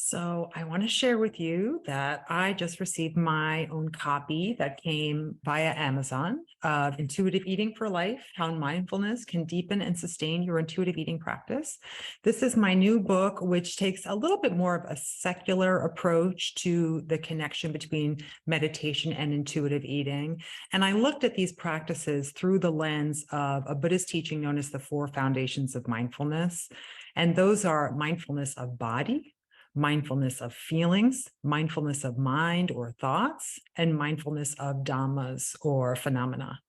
So I want to share with you that I just received my own copy that came via Amazon of Intuitive Eating for Life, How Mindfulness Can Deepen and Sustain Your Intuitive Eating Practice. This is my new book, which takes a little bit more of a secular approach to the connection between meditation and intuitive eating. And I looked at these practices through the lens of a Buddhist teaching known as the Four Foundations of Mindfulness. And those are mindfulness of body, mindfulness of feelings, mindfulness of mind or thoughts, and mindfulness of dhammas or phenomena.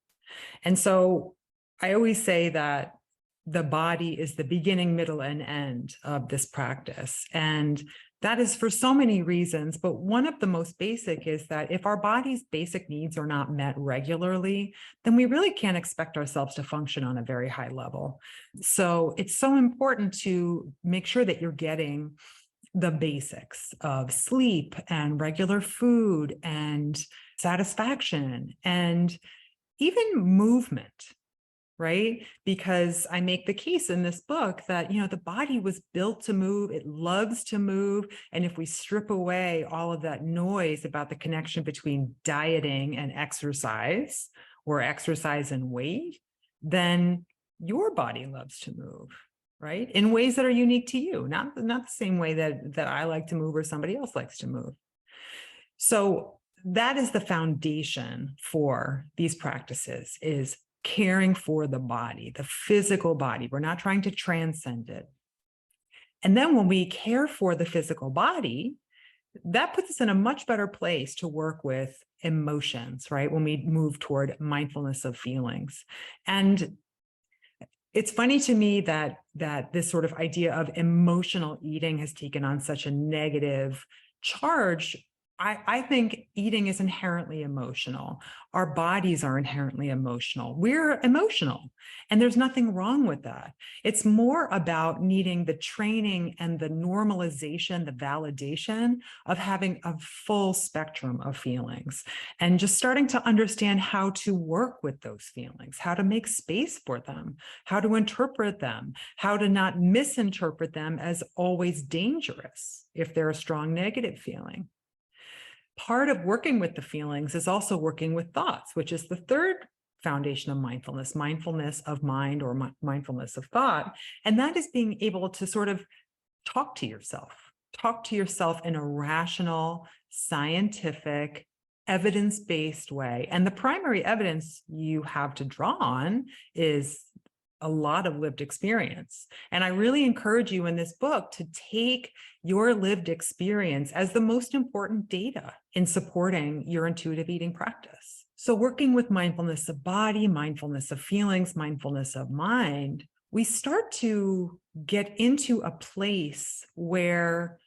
And so I always say that the body is the beginning, middle, and end of this practice. And that is for so many reasons, but one of the most basic is that if our body's basic needs are not met regularly, then we really can't expect ourselves to function on a very high level. So it's so important to make sure that you're getting the basics of sleep and regular food and satisfaction and even movement, right? Because I make the case in this book that, the body was built to move, it loves to move. And if we strip away all of that noise about the connection between dieting and exercise or exercise and weight, then your body loves to move, right? In ways that are unique to you, not the same way that I like to move or somebody else likes to move. So that is the foundation for these practices, is caring for the body, the physical body. We're not trying to transcend it. And then when we care for the physical body, that puts us in a much better place to work with emotions, right? When we move toward mindfulness of feelings. And it's funny to me that this sort of idea of emotional eating has taken on such a negative charge. I think eating is inherently emotional. Our bodies are inherently emotional. We're emotional, and there's nothing wrong with that. It's more about needing the training and the normalization, the validation of having a full spectrum of feelings and just starting to understand how to work with those feelings, how to make space for them, how to interpret them, how to not misinterpret them as always dangerous if they're a strong negative feeling. Part of working with the feelings is also working with thoughts, which is the third foundation of mindfulness, mindfulness of mind or mindfulness of thought. And that is being able to sort of talk to yourself in a rational, scientific, evidence-based way. And the primary evidence you have to draw on is a lot of lived experience. And I really encourage you in this book to take your lived experience as the most important data in supporting your intuitive eating practice. So working with mindfulness of body, mindfulness of feelings, mindfulness of mind, we start to get into a place where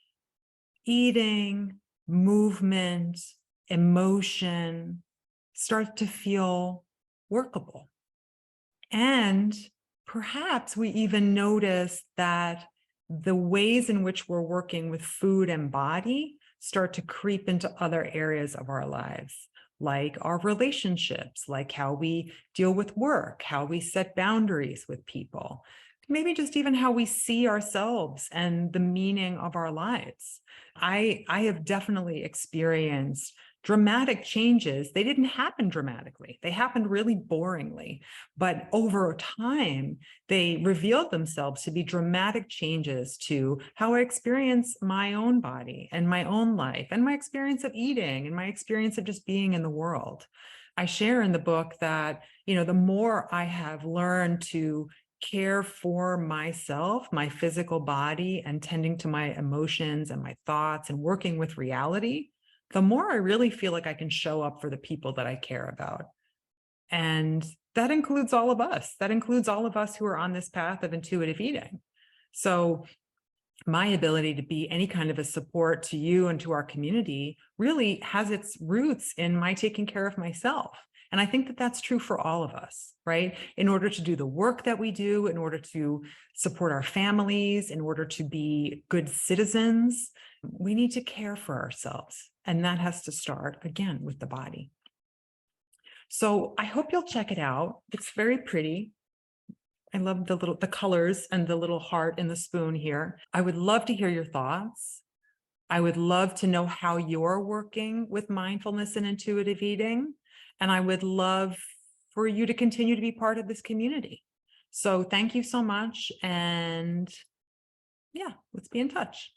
eating, movement, emotion start to feel workable. And perhaps we even notice that the ways in which we're working with food and body start to creep into other areas of our lives, like our relationships, like how we deal with work, how we set boundaries with people, maybe just even how we see ourselves and the meaning of our lives. I have definitely experienced dramatic changes. They didn't happen dramatically. They happened really boringly. But over time, they revealed themselves to be dramatic changes to how I experience my own body and my own life and my experience of eating and my experience of just being in the world. I share in the book that, the more I have learned to care for myself, my physical body, and tending to my emotions and my thoughts and working with reality, the more I really feel like I can show up for the people that I care about. And that includes all of us. That includes all of us who are on this path of intuitive eating. So my ability to be any kind of a support to you and to our community really has its roots in my taking care of myself. And I think that that's true for all of us, right? In order to do the work that we do, in order to support our families, in order to be good citizens, we need to care for ourselves. And that has to start, again, with the body. So I hope you'll check it out. It's very pretty. I love the colors and the little heart in the spoon here. I would love to hear your thoughts. I would love to know how you're working with mindfulness and intuitive eating. And I would love for you to continue to be part of this community. So thank you so much. And yeah, let's be in touch.